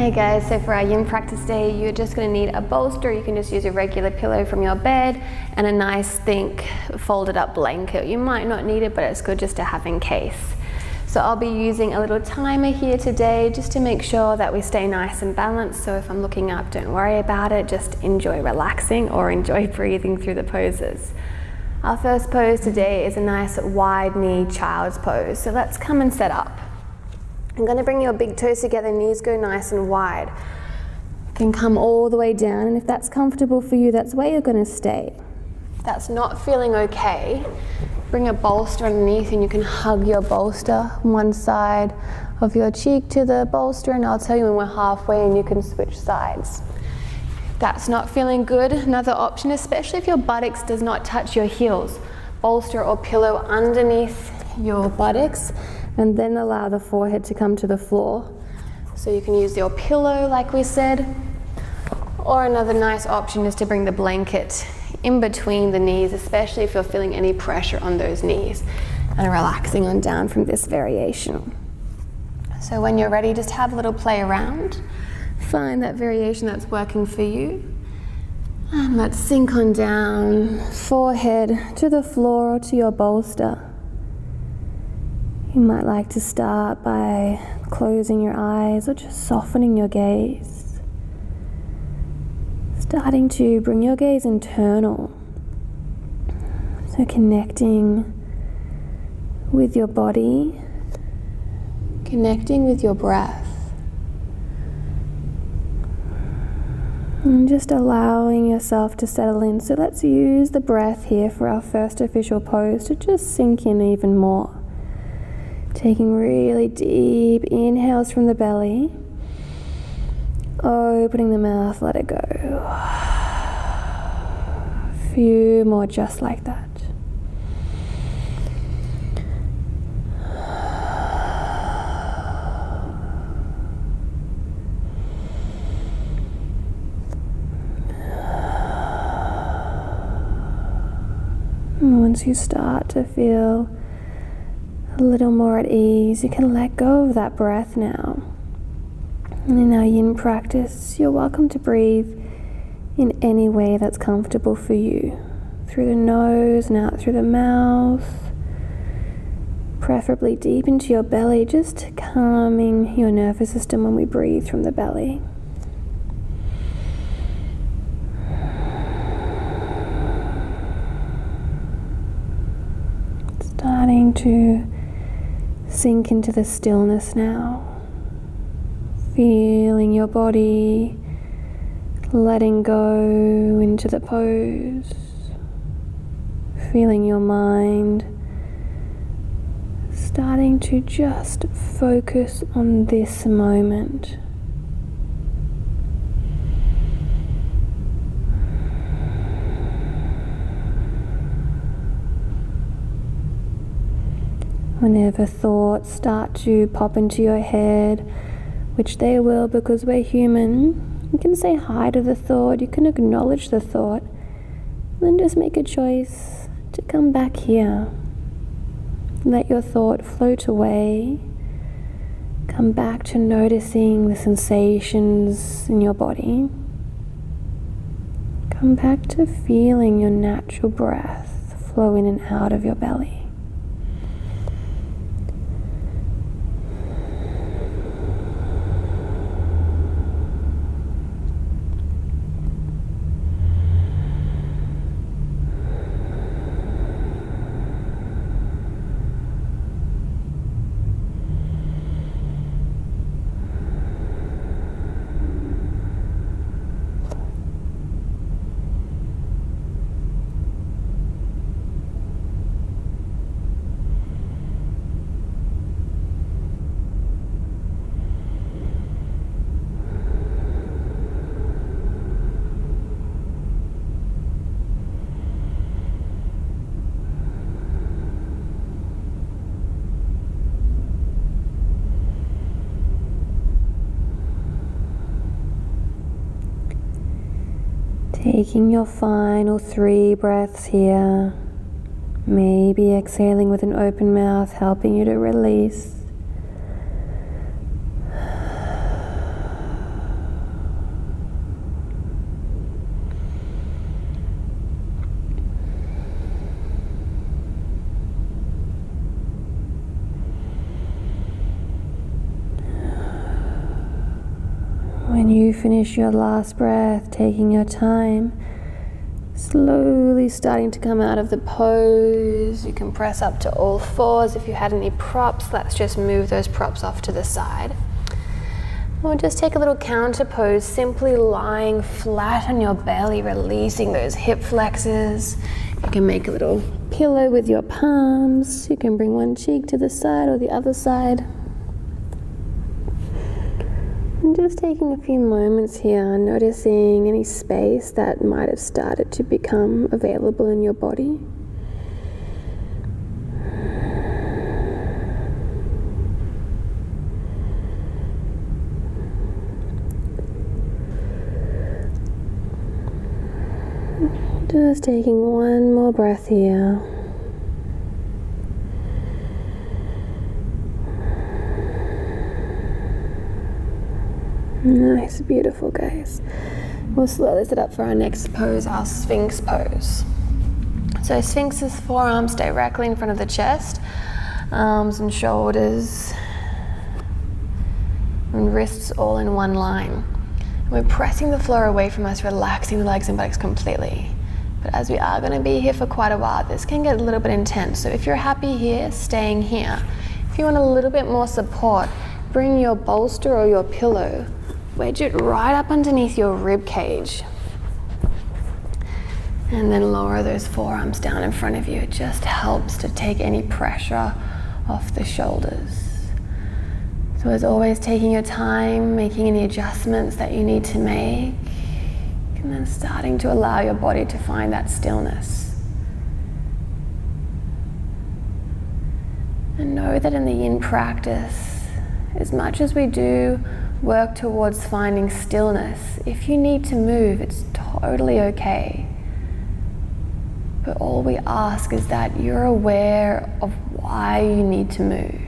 Hey guys, so for our yin practice day, you're just going to need a bolster. You can just use a regular pillow from your bed and a nice thick folded up blanket. You might not need it, but it's good just to have in case. So I'll be using a little timer here today just to make sure that we stay nice and balanced. So if I'm looking up, don't worry about it, just enjoy relaxing or enjoy breathing through the poses. Our first pose today is a nice wide knee child's pose. So let's come and set up. I'm going to bring your big toes together, knees go nice and wide. You can come all the way down, and if that's comfortable for you, that's where you're going to stay. If that's not feeling okay, bring a bolster underneath and you can hug your bolster one side of your cheek to the bolster, and I'll tell you when we're halfway and you can switch sides. If that's not feeling good, another option, especially if your buttocks does not touch your heels, bolster or pillow underneath your buttocks, and then allow the forehead to come to the floor. So you can use your pillow like we said, or another nice option is to bring the blanket in between the knees, especially if you're feeling any pressure on those knees, and relaxing on down from this variation. So when you're ready, just have a little play around. Find that variation that's working for you. And let's sink on down, forehead to the floor or to your bolster. You might like to start by closing your eyes or just softening your gaze. Starting to bring your gaze internal. So connecting with your body, connecting with your breath. And just allowing yourself to settle in. So let's use the breath here for our first official pose to just sink in even more. Taking really deep inhales from the belly, opening the mouth, let it go. A few more just like that. And once you start to feel a little more at ease, you can let go of that breath now. And in our yin practice, you're welcome to breathe in any way that's comfortable for you. Through the nose and out through the mouth. Preferably deep into your belly, just calming your nervous system when we breathe from the belly. Starting to sink into the stillness now, feeling your body letting go into the pose, feeling your mind starting to just focus on this moment. Whenever thoughts start to pop into your head, which they will because we're human, you can say hi to the thought, you can acknowledge the thought, and then just make a choice to come back here. Let your thought float away. Come back to noticing the sensations in your body. Come back to feeling your natural breath flow in and out of your belly. Taking your final 3 breaths here, maybe exhaling with an open mouth, helping you to release. you finish your last breath, taking your time, slowly starting to come out of the pose. You can press up to all fours. If you had any props, let's just move those props off to the side. We'll just take a little counter pose, simply lying flat on your belly, releasing those hip flexors. You can make a little pillow with your palms. You can bring one cheek to the side or the other side. And just taking a few moments here, noticing any space that might have started to become available in your body. Just taking one more breath here. Nice, beautiful, guys. We'll slowly sit up for our next pose, our Sphinx pose. So Sphinx is forearms directly in front of the chest, arms and shoulders and wrists all in one line. We're pressing the floor away from us, relaxing the legs and buttocks completely. But as we are going to be here for quite a while, this can get a little bit intense. So if you're happy here, staying here. If you want a little bit more support, bring your bolster or your pillow, wedge it right up underneath your rib cage. And then lower those forearms down in front of you. It just helps to take any pressure off the shoulders. So as always, taking your time, making any adjustments that you need to make, and then starting to allow your body to find that stillness. And know that in the Yin practice, as much as we do work towards finding stillness, if you need to move, it's totally okay. But all we ask is that you're aware of why you need to move.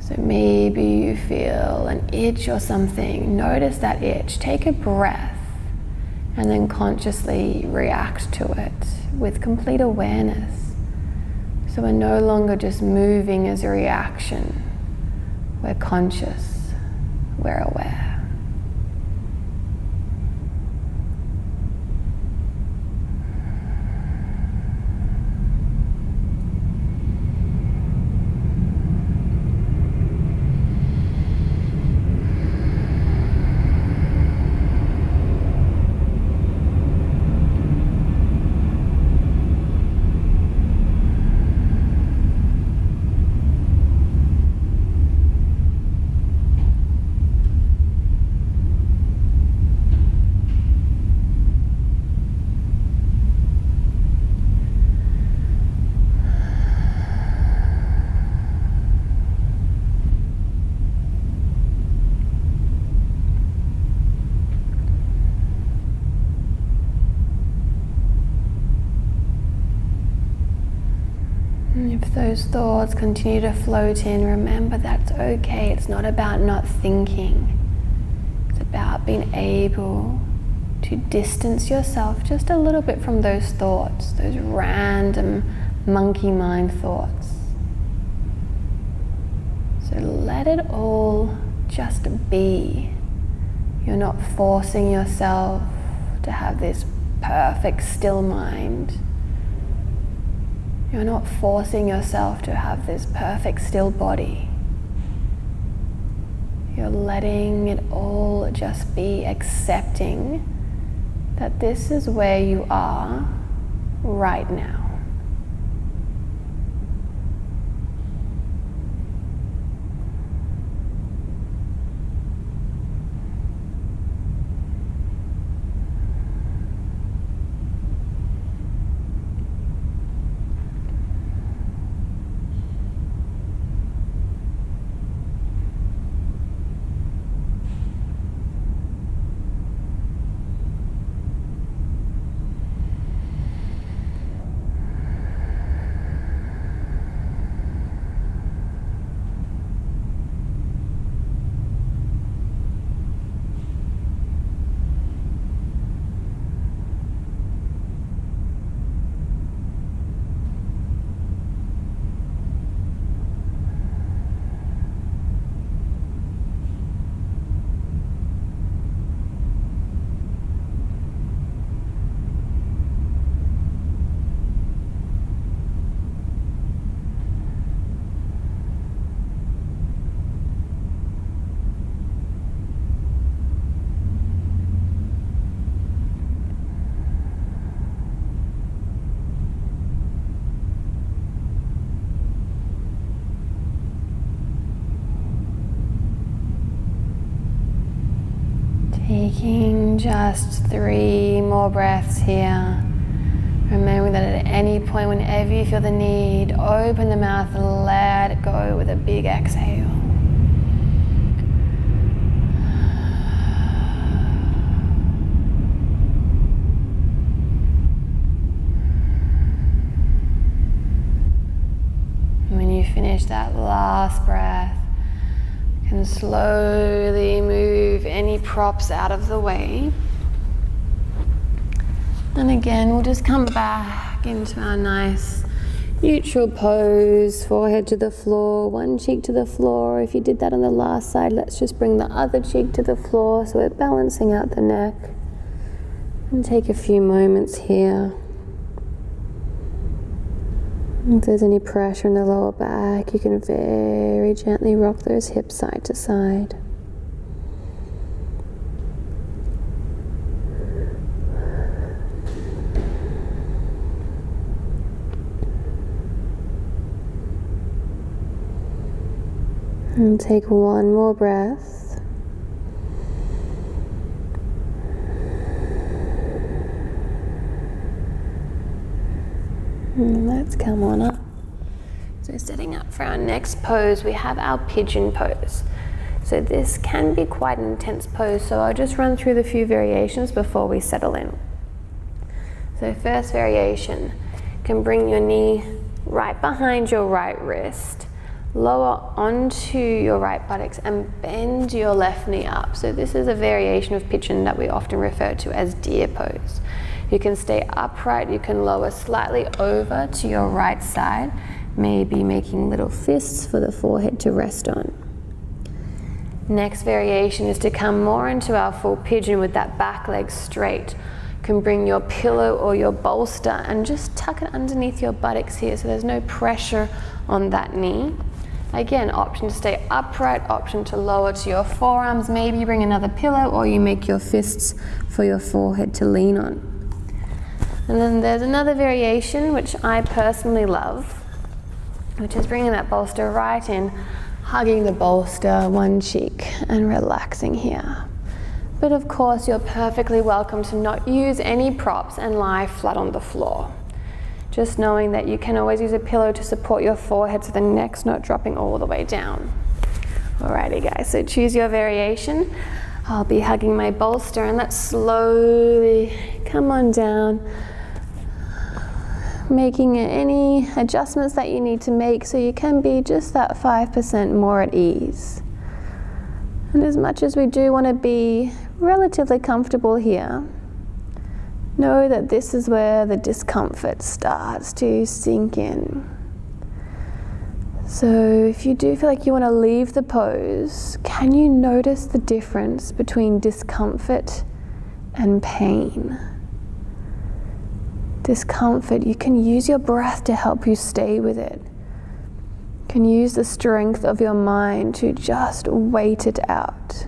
So maybe you feel an itch or something. Notice that itch. Take a breath and then consciously react to it with complete awareness. So we're no longer just moving as a reaction. We're conscious. We're aware. If those thoughts continue to float in, remember that's okay. It's not about not thinking. It's about being able to distance yourself just a little bit from those thoughts, those random monkey mind thoughts. So let it all just be. You're not forcing yourself to have this perfect still mind. You're not forcing yourself to have this perfect still body. You're letting it all just be, accepting that this is where you are right now. taking just 3 more breaths here. Remembering that at any point, whenever you feel the need, open the mouth and let it go with a big exhale. When you finish that last breath, you can slowly move any props out of the way. And again, we'll just come back into our nice neutral pose, forehead to the floor, one cheek to the floor. If you did that on the last side, let's just bring the other cheek to the floor so we're balancing out the neck. And take a few moments here. If there's any pressure in the lower back, you can very gently rock those hips side to side. And take one more breath. And let's come on up. So setting up for our next pose, we have our pigeon pose. So this can be quite an intense pose, so I'll just run through the few variations before we settle in. So first variation, you can bring your knee right behind your right wrist, lower onto your right buttocks and bend your left knee up. So this is a variation of pigeon that we often refer to as deer pose. You can stay upright, you can lower slightly over to your right side, maybe making little fists for the forehead to rest on. Next variation is to come more into our full pigeon with that back leg straight. You can bring your pillow or your bolster and just tuck it underneath your buttocks here so there's no pressure on that knee. Again, option to stay upright, option to lower to your forearms. Maybe you bring another pillow or you make your fists for your forehead to lean on. And then there's another variation which I personally love, which is bringing that bolster right in, hugging the bolster one cheek and relaxing here. But of course, you're perfectly welcome to not use any props and lie flat on the floor. Just knowing that you can always use a pillow to support your forehead so the neck's not dropping all the way down. Alrighty guys, so choose your variation. I'll be hugging my bolster and let's slowly come on down, making any adjustments that you need to make so you can be just that 5% more at ease. And as much as we do want to be relatively comfortable here, know that this is where the discomfort starts to sink in. So if you do feel like you want to leave the pose, can you notice the difference between discomfort and pain? Discomfort, you can use your breath to help you stay with it. You can use the strength of your mind to just wait it out.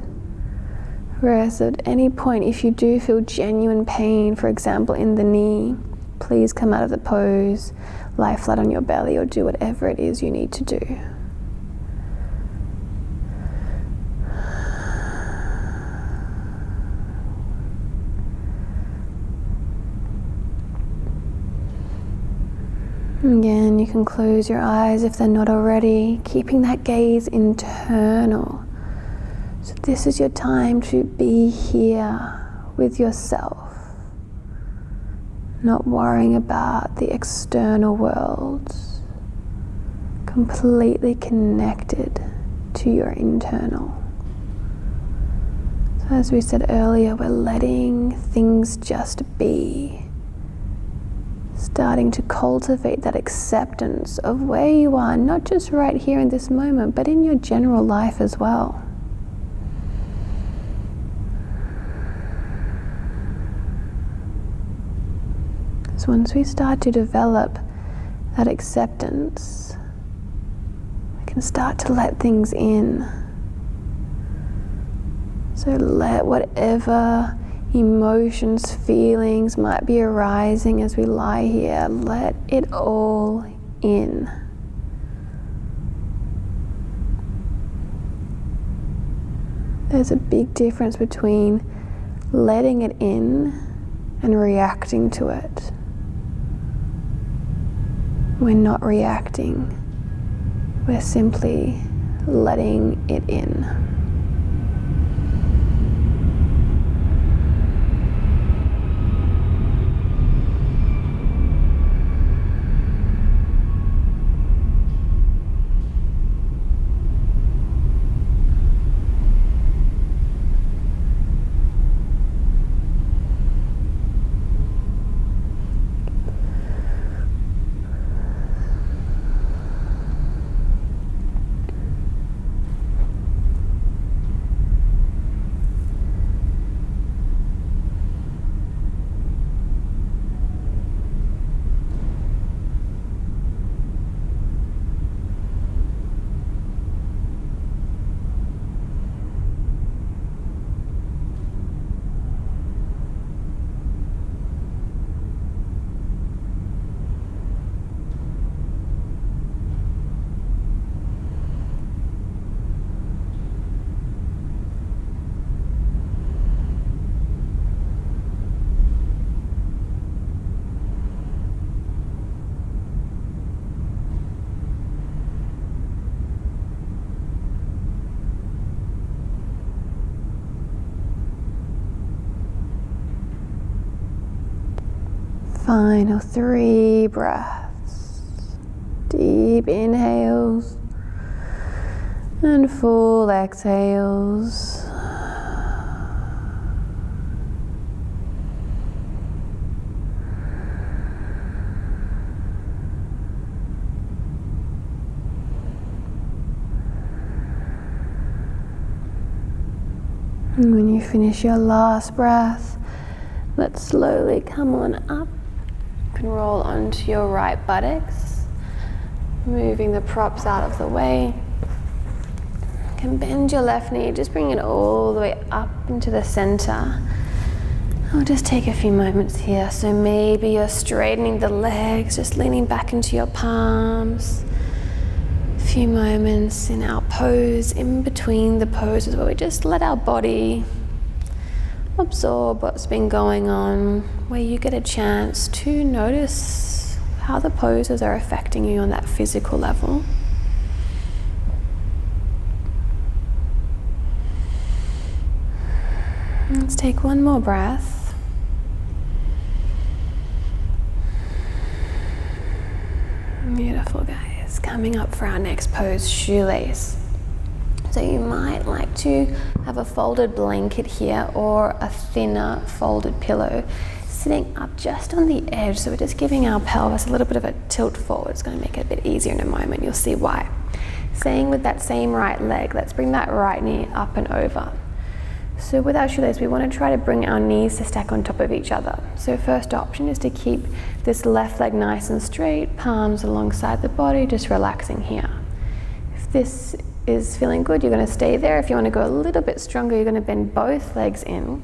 Whereas at any point, if you do feel genuine pain, for example in the knee, please come out of the pose, lie flat on your belly, or do whatever it is you need to do. Again, you can close your eyes if they're not already, keeping that gaze internal. So this is your time to be here with yourself, not worrying about the external world, completely connected to your internal. So as we said earlier, we're letting things just be, starting to cultivate that acceptance of where you are, not just right here in this moment, but in your general life as well. So once we start to develop that acceptance, we can start to let things in. So let whatever emotions, feelings might be arising as we lie here, let it all in. There's a big difference between letting it in and reacting to it. We're not reacting, we're simply letting it in. Final 3 breaths. Deep inhales and full exhales. And when you finish your last breath, let's slowly come on up. You can roll onto your right buttocks, moving the props out of the way. You can bend your left knee, just bring it all the way up into the center. I'll just take a few moments here. So maybe you're straightening the legs, just leaning back into your palms. A few moments in our pose, in between the poses, where we just let our body absorb what's been going on, where you get a chance to notice how the poses are affecting you on that physical level. Let's take one more breath. Beautiful, guys. Coming up for our next pose, shoelace. So you might like to have a folded blanket here or a thinner folded pillow sitting up just on the edge. So we're just giving our pelvis a little bit of a tilt forward. It's going to make it a bit easier in a moment. You'll see why. Staying with that same right leg, let's bring that right knee up and over. So with our shoelace, we want to try to bring our knees to stack on top of each other. So first option is to keep this left leg nice and straight, palms alongside the body, just relaxing here. If this is feeling good, you're going to stay there. If you want to go a little bit stronger, you're going to bend both legs in.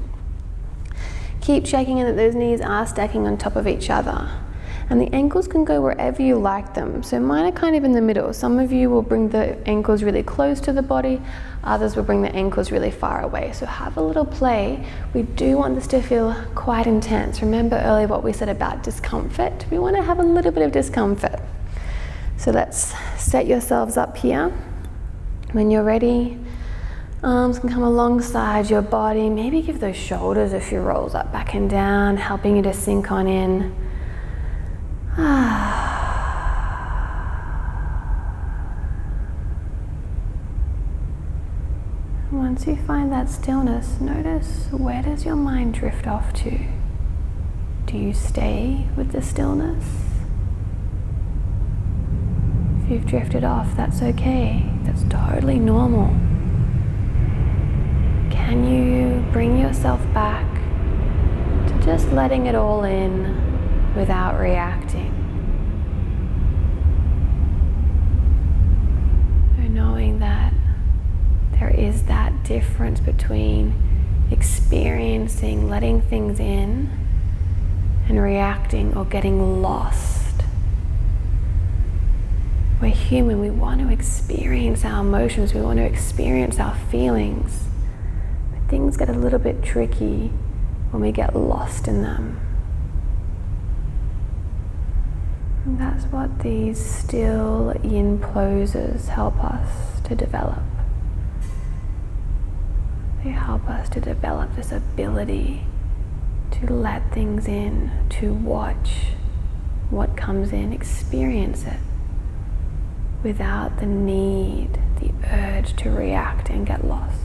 Keep checking in that those knees are stacking on top of each other. And the ankles can go wherever you like them. So mine are kind of in the middle. Some of you will bring the ankles really close to the body, others will bring the ankles really far away. So have a little play. We do want this to feel quite intense. Remember earlier what we said about discomfort? We want to have a little bit of discomfort. So let's set yourselves up here. When you're ready, arms can come alongside your body. Maybe give those shoulders a few rolls up, back and down, helping you to sink on in. Once you find that stillness, notice, where does your mind drift off to? Do you stay with the stillness? If you've drifted off, that's okay. That's totally normal. Can you bring yourself back to just letting it all in without reacting? So knowing that there is that difference between experiencing, letting things in, and reacting or getting lost. We're human, we want to experience our emotions, we want to experience our feelings. But things get a little bit tricky when we get lost in them. And that's what these still yin poses help us to develop. They help us to develop this ability to let things in, to watch what comes in, experience it without the need, the urge to react and get lost.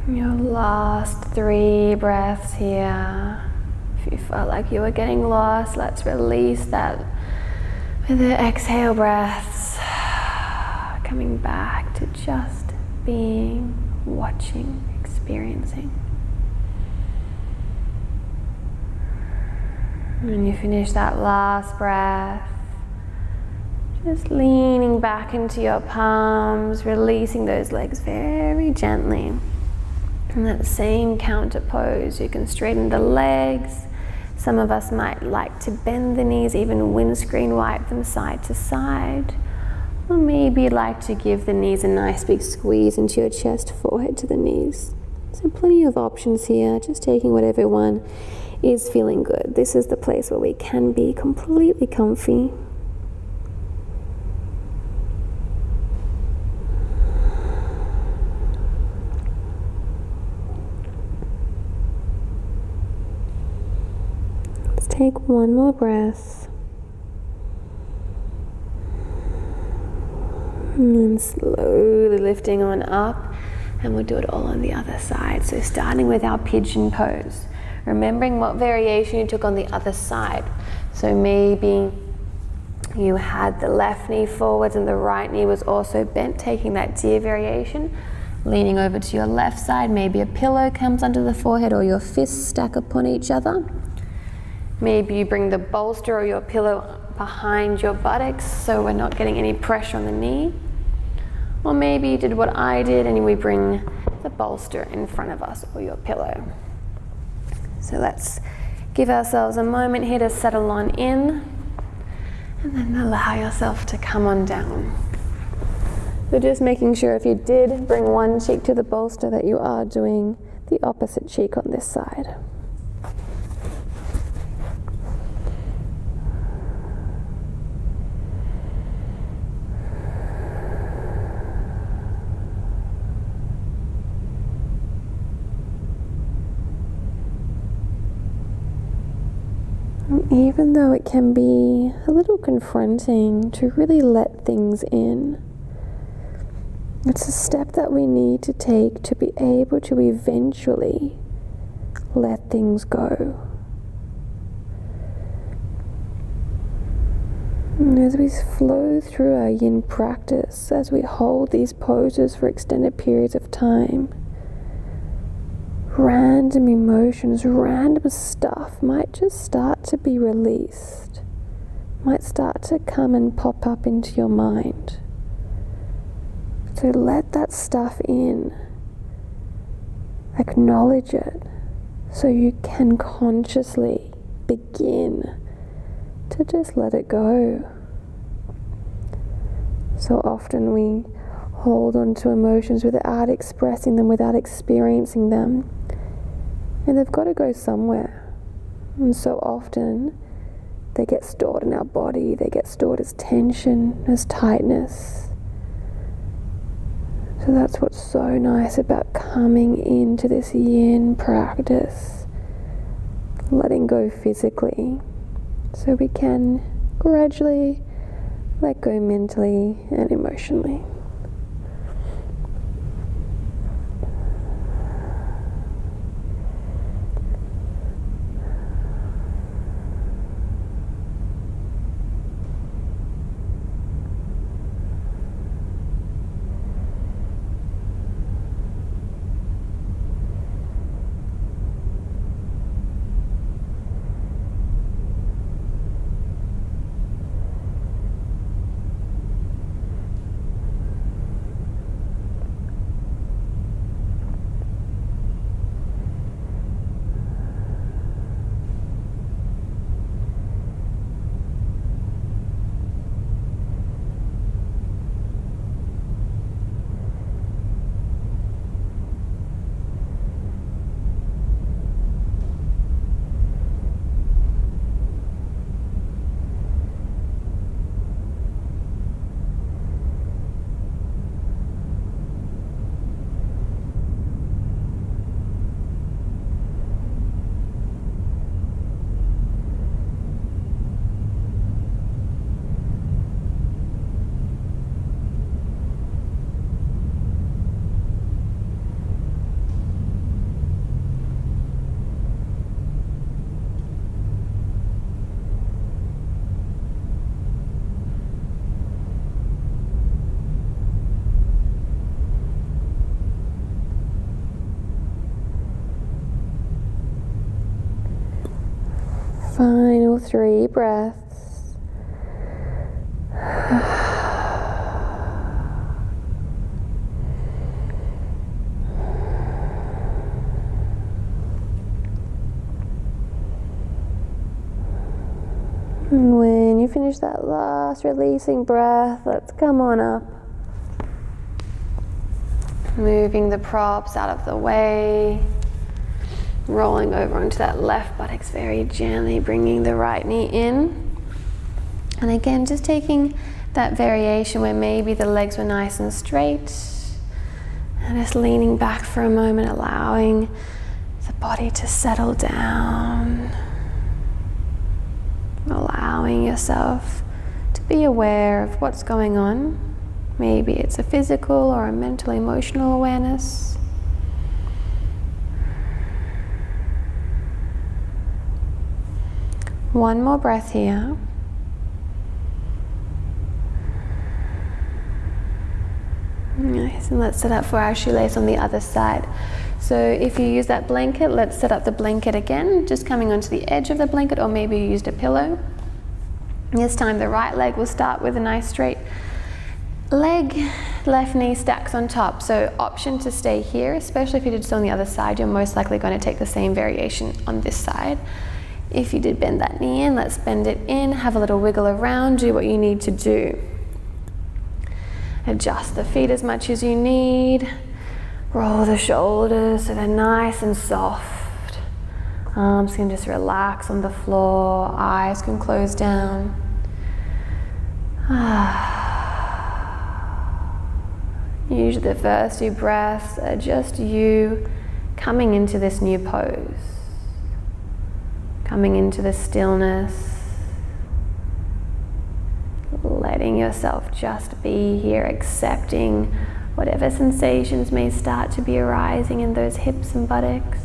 Your last 3 breaths here. If you felt like you were getting lost, let's release that with the exhale breaths. Coming back to just being, watching, experiencing. When you finish that last breath, just leaning back into your palms, releasing those legs very gently. In that same counter pose, you can straighten the legs. Some of us might like to bend the knees, even windscreen wipe them side to side. Or maybe like to give the knees a nice big squeeze into your chest, forehead to the knees. So plenty of options here, just taking whatever one is feeling good. This is the place where we can be completely comfy. Take one more breath. And slowly lifting on up, and we'll do it all on the other side. So starting with our pigeon pose, remembering what variation you took on the other side. So maybe you had the left knee forwards and the right knee was also bent, taking that deer variation, leaning over to your left side. Maybe a pillow comes under the forehead or your fists stack upon each other. Maybe you bring the bolster or your pillow behind your buttocks so we're not getting any pressure on the knee. Or maybe you did what I did and we bring the bolster in front of us or your pillow. So let's give ourselves a moment here to settle on in, and then allow yourself to come on down. So just making sure if you did bring one cheek to the bolster that you are doing the opposite cheek on this side. Even though it can be a little confronting to really let things in, it's a step that we need to take to be able to eventually let things go. And as we flow through our yin practice, as we hold these poses for extended periods of time, random emotions, random stuff might just start to be released, might start to come and pop up into your mind. So let that stuff in, acknowledge it, so you can consciously begin to just let it go. So often we hold on to emotions without expressing them, without experiencing them, and they've got to go somewhere. And so often they get stored in our body, they get stored as tension, as tightness. So that's what's so nice about coming into this yin practice, letting go physically, so we can gradually let go mentally and emotionally. Final 3 breaths. And when you finish that last releasing breath, let's come on up. Moving the props out of the way. Rolling over onto that left buttocks very gently, bringing the right knee in. And again, just taking that variation where maybe the legs were nice and straight. And just leaning back for a moment, allowing the body to settle down. Allowing yourself to be aware of what's going on. Maybe it's a physical or a mental, emotional awareness. One more breath here. Nice, and let's set up for our shoelace on the other side. So if you use that blanket, let's set up the blanket again, just coming onto the edge of the blanket, or maybe you used a pillow. This time the right leg will start with a nice straight leg, left knee stacks on top. So option to stay here, especially if you did so on the other side, you're most likely going to take the same variation on this side. If you did bend that knee in, let's bend it in, have a little wiggle around, do what you need to do. Adjust the feet as much as you need. Roll the shoulders so they're nice and soft. Arms can just relax on the floor, eyes can close down. Usually the first few breaths are just you coming into this new pose. Coming into the stillness, letting yourself just be here, accepting whatever sensations may start to be arising in those hips and buttocks.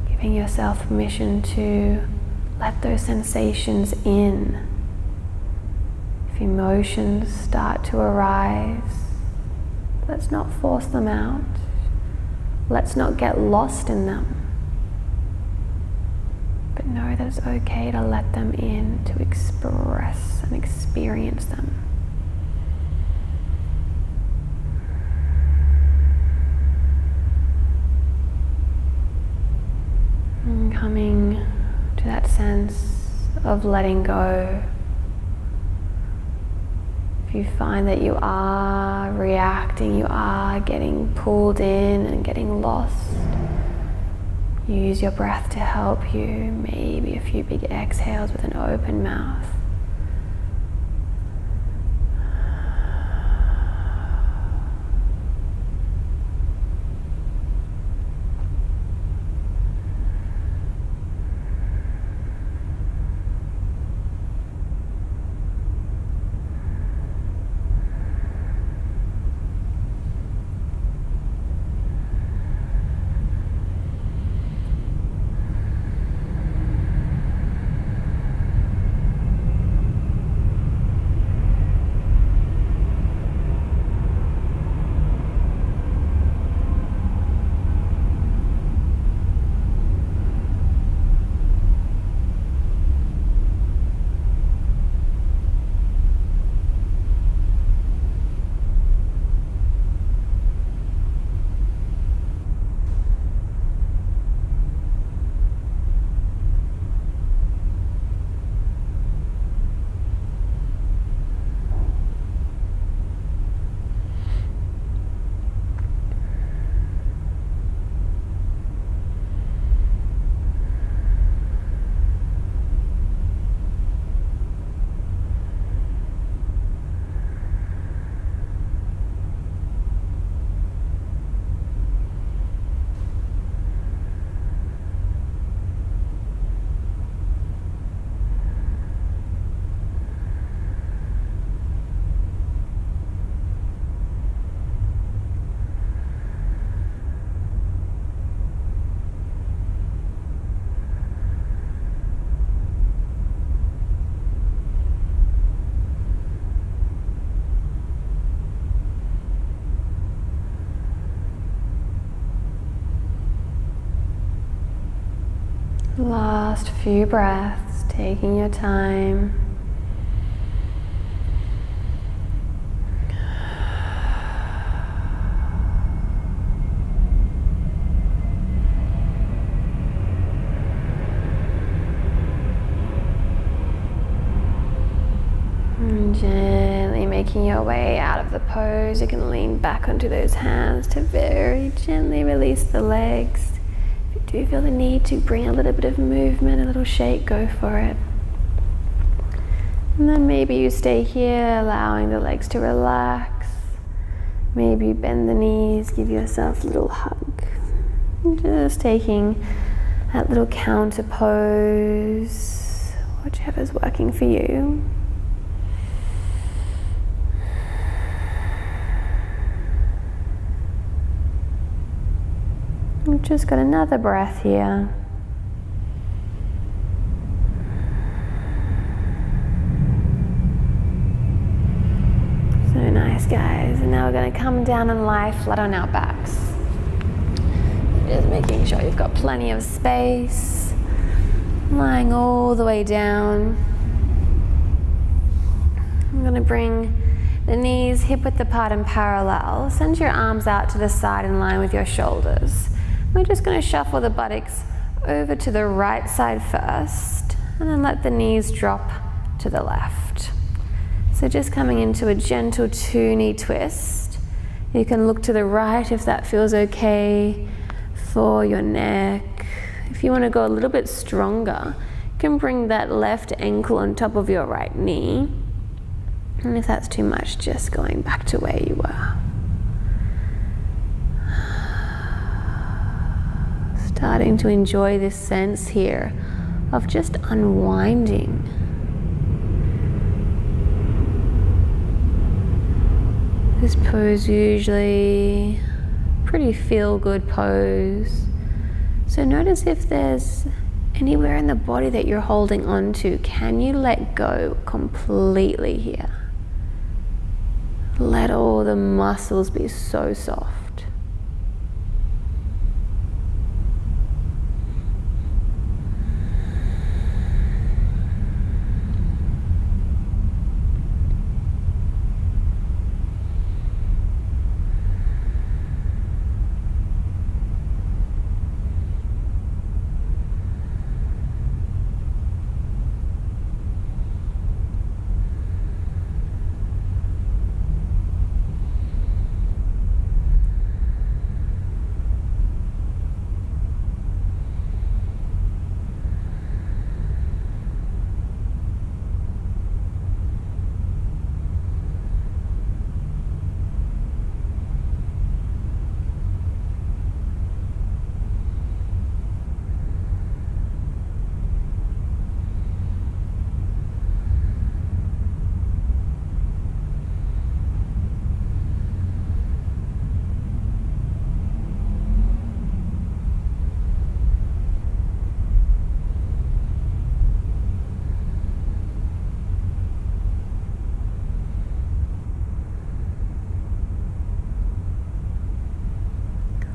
Giving yourself permission to let those sensations in. If emotions start to arise, let's not force them out. Let's not get lost in them. But know that it's okay to let them in, to express and experience them. And coming to that sense of letting go. If you find that you are reacting, you are getting pulled in and getting lost, use your breath to help you. Maybe a few big exhales with an open mouth. Last few breaths, taking your time. And gently making your way out of the pose. You can lean back onto those hands to very gently release the legs. Do you feel the need to bring a little bit of movement, a little shake, go for it. And then maybe you stay here, allowing the legs to relax. Maybe you bend the knees, give yourself a little hug. And just taking that little counter pose, whichever's working for you. We've just got another breath here. So nice, guys. And now we're going to come down and lie flat on our backs. Just making sure you've got plenty of space. Lying all the way down. I'm going to bring the knees hip-width apart and parallel. Send your arms out to the side in line with your shoulders. We're just going to shuffle the buttocks over to the right side first, and then let the knees drop to the left. So just coming into a gentle two-knee twist. You can look to the right if that feels okay for your neck. If you want to go a little bit stronger, you can bring that left ankle on top of your right knee. And if that's too much, just going back to where you were. Starting to enjoy this sense here of just unwinding. This pose usually pretty feel-good pose. So notice if there's anywhere in the body that you're holding on to. Can you let go completely here? Let all the muscles be so soft.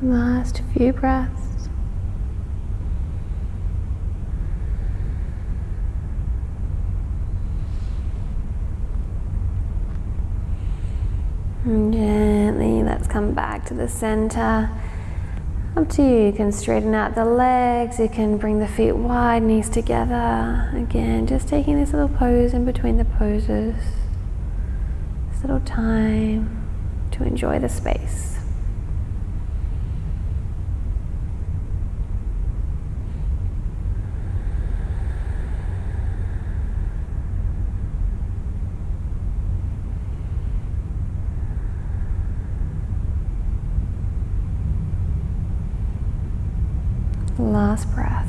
Last few breaths. And gently, let's come back to the center. Up to you. You can straighten out the legs. You can bring the feet wide, knees together. Again, just taking this little pose in between the poses. This little time to enjoy the space. Last breath.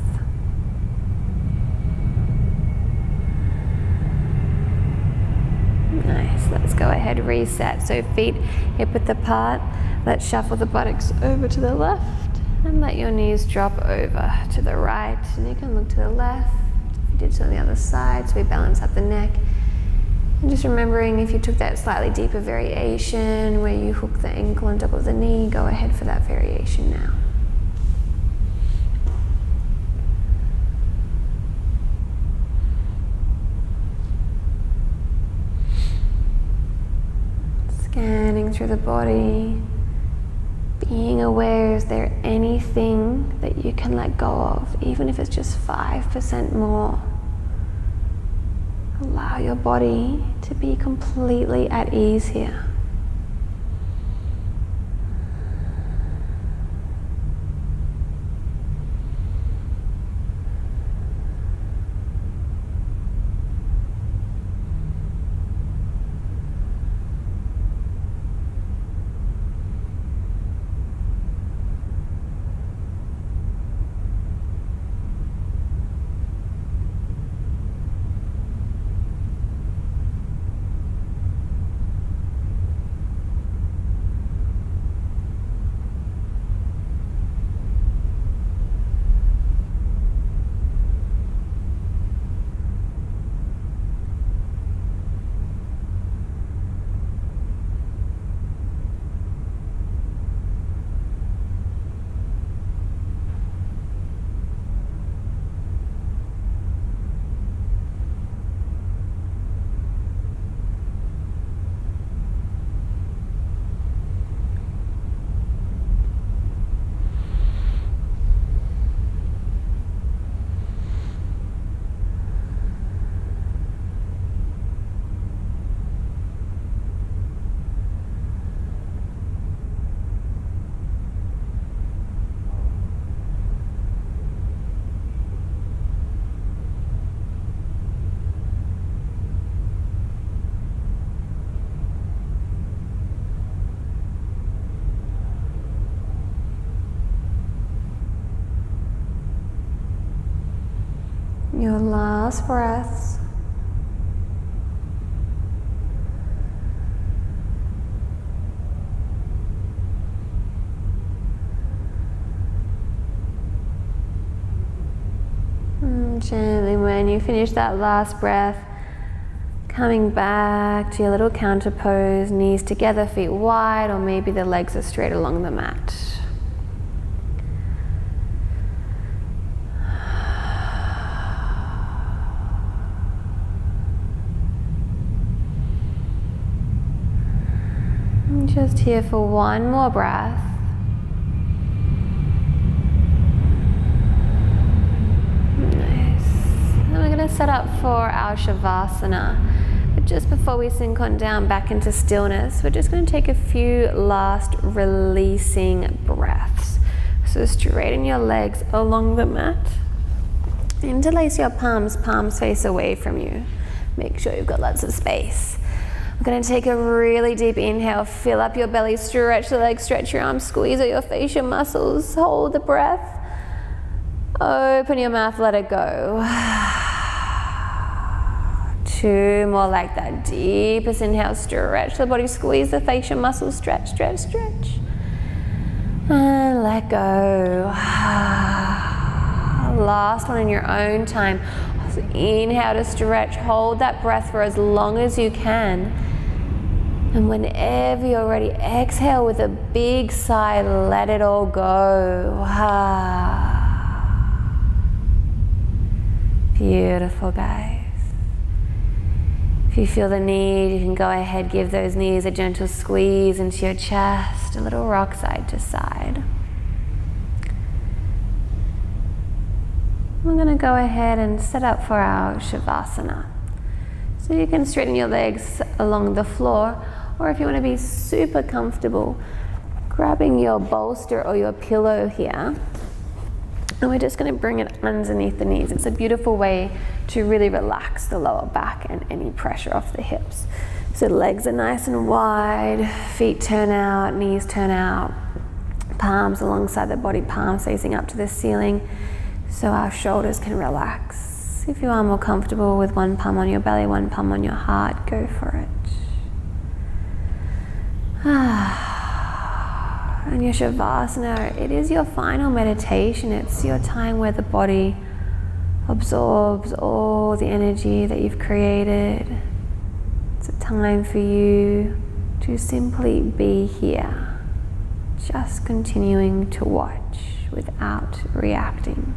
Nice. Let's go ahead, reset. So feet hip width apart. Let's shuffle the buttocks over to the left and let your knees drop over to the right. And you can look to the left. If you did so on the other side, so we balance out the neck. And just remembering, if you took that slightly deeper variation where you hook the ankle on top of the knee, go ahead for that variation now. Scanning through the body, being aware, is there anything that you can let go of, even if it's just 5% more? Allow your body to be completely at ease here. Your last breaths. Gently, when you finish that last breath, coming back to your little counter pose, knees together, feet wide, or maybe the legs are straight along the mat. I'm just here for one more breath. Set up for our Shavasana, but just before we sink on down back into stillness, we're just going to take a few last releasing breaths. So straighten your legs along the mat, interlace your palms face away from you. Make sure you've got lots of space. We're going to take a really deep inhale, fill up your belly, stretch the legs, stretch your arms, squeeze out your facial muscles, hold the breath, open your mouth, let it go. 2 more like that. Deepest inhale, stretch the body, squeeze the facial muscles, stretch, stretch, stretch. And let go. Last one in your own time. So inhale to stretch, hold that breath for as long as you can. And whenever you're ready, exhale with a big sigh, let it all go. Beautiful, guys. If you feel the need, you can go ahead, give those knees a gentle squeeze into your chest, a little rock side to side. We're going to go ahead and set up for our Shavasana. So you can straighten your legs along the floor, or if you want to be super comfortable, grabbing your bolster or your pillow here. And we're just going to bring it underneath the knees. It's a beautiful way to really relax the lower back and any pressure off the hips. So legs are nice and wide, feet turn out, knees turn out, palms alongside the body, palms facing up to the ceiling so our shoulders can relax. If you are more comfortable with one palm on your belly, one palm on your heart, go for it. And your Shavasana, it is your final meditation. It's your time where the body absorbs all the energy that you've created. It's a time for you to simply be here, just continuing to watch without reacting.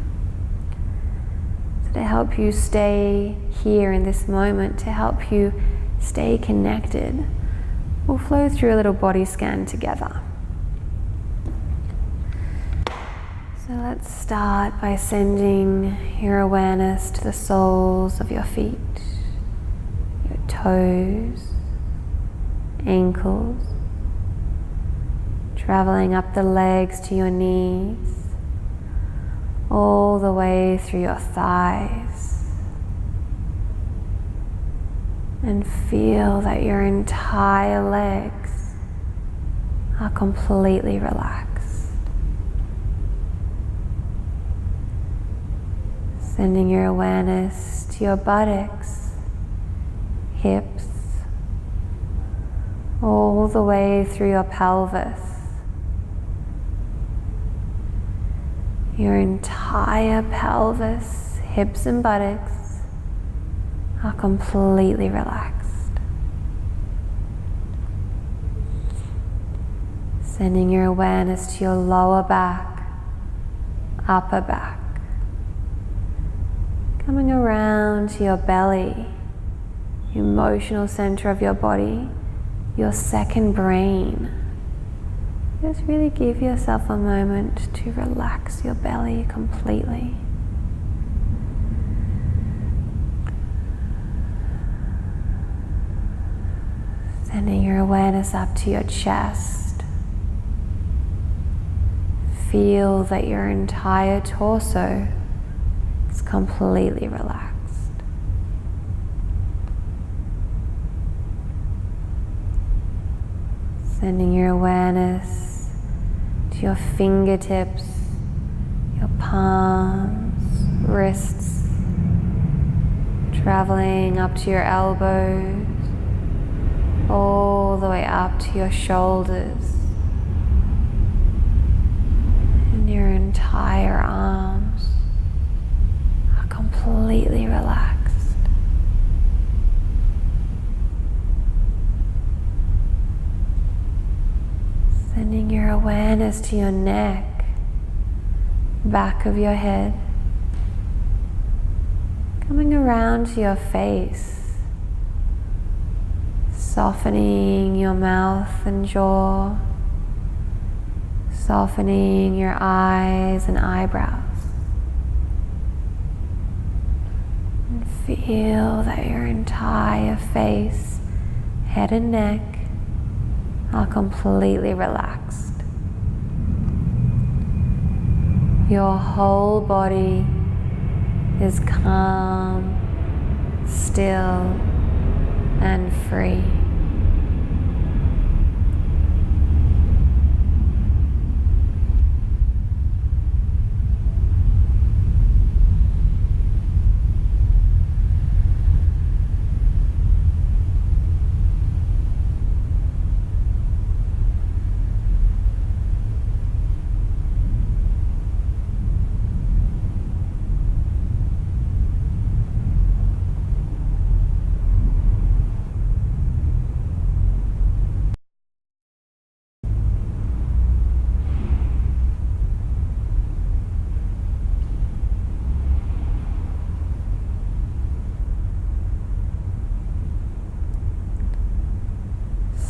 So to help you stay here in this moment, to help you stay connected, we'll flow through a little body scan together. So let's start by sending your awareness to the soles of your feet, your toes, ankles, traveling up the legs to your knees, all the way through your thighs, and feel that your entire legs are completely relaxed. Sending your awareness to your buttocks, hips, all the way through your pelvis. Your entire pelvis, hips and buttocks are completely relaxed. Sending your awareness to your lower back, upper back. Coming around to your belly, the emotional center of your body, your second brain. Just really give yourself a moment to relax your belly completely. Sending your awareness up to your chest. Feel that your entire torso is completely relaxed. Sending your awareness to your fingertips, your palms, wrists, traveling up to your elbows, all the way up to your shoulders, and your entire arms are completely relaxed. Sending your awareness to your neck, back of your head, coming around to your face, softening your mouth and jaw, softening your eyes and eyebrows. And feel that your entire face, head and neck are completely relaxed. Your whole body is calm, still, and free.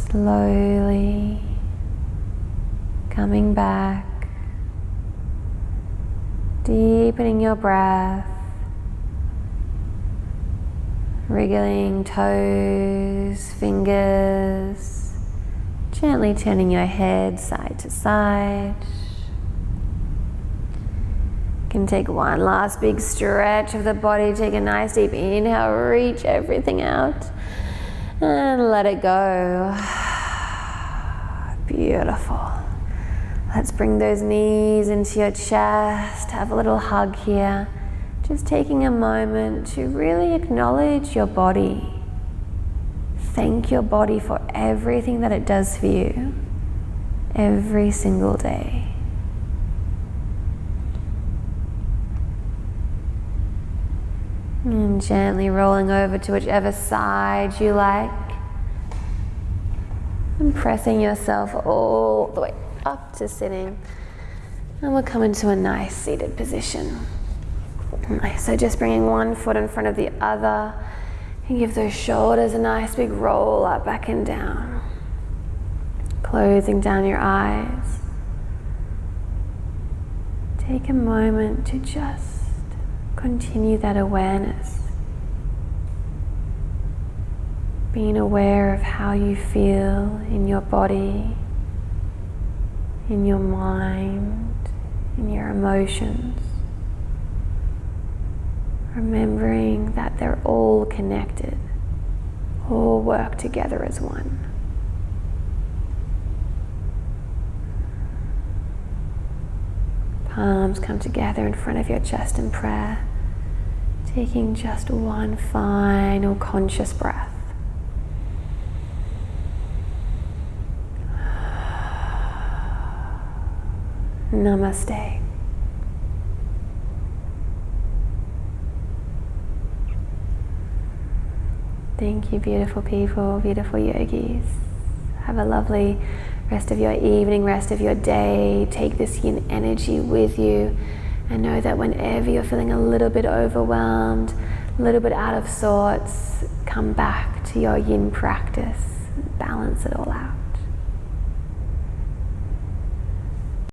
Slowly coming back, deepening your breath, wriggling toes, fingers, gently turning your head side to side. You can take one last big stretch of the body, take a nice deep inhale, reach everything out, and let it go. Beautiful. Let's bring those knees into your chest, have a little hug here. Just taking a moment to really acknowledge your body. Thank your body for everything that it does for you every single day. And gently rolling over to whichever side you like. And pressing yourself all the way up to sitting. And we'll come into a nice seated position. Nice. So just bringing one foot in front of the other. And give those shoulders a nice big roll up, back and down. Closing down your eyes. Take a moment to just continue that awareness. Being aware of how you feel in your body, in your mind, in your emotions. Remembering that they're all connected, all work together as one. Palms come together in front of your chest in prayer, taking just one final conscious breath. Namaste. Thank you, beautiful people, beautiful yogis. Have a lovely rest of your evening, rest of your day. Take this yin energy with you and know that whenever you're feeling a little bit overwhelmed, a little bit out of sorts, come back to your yin practice, balance it all out.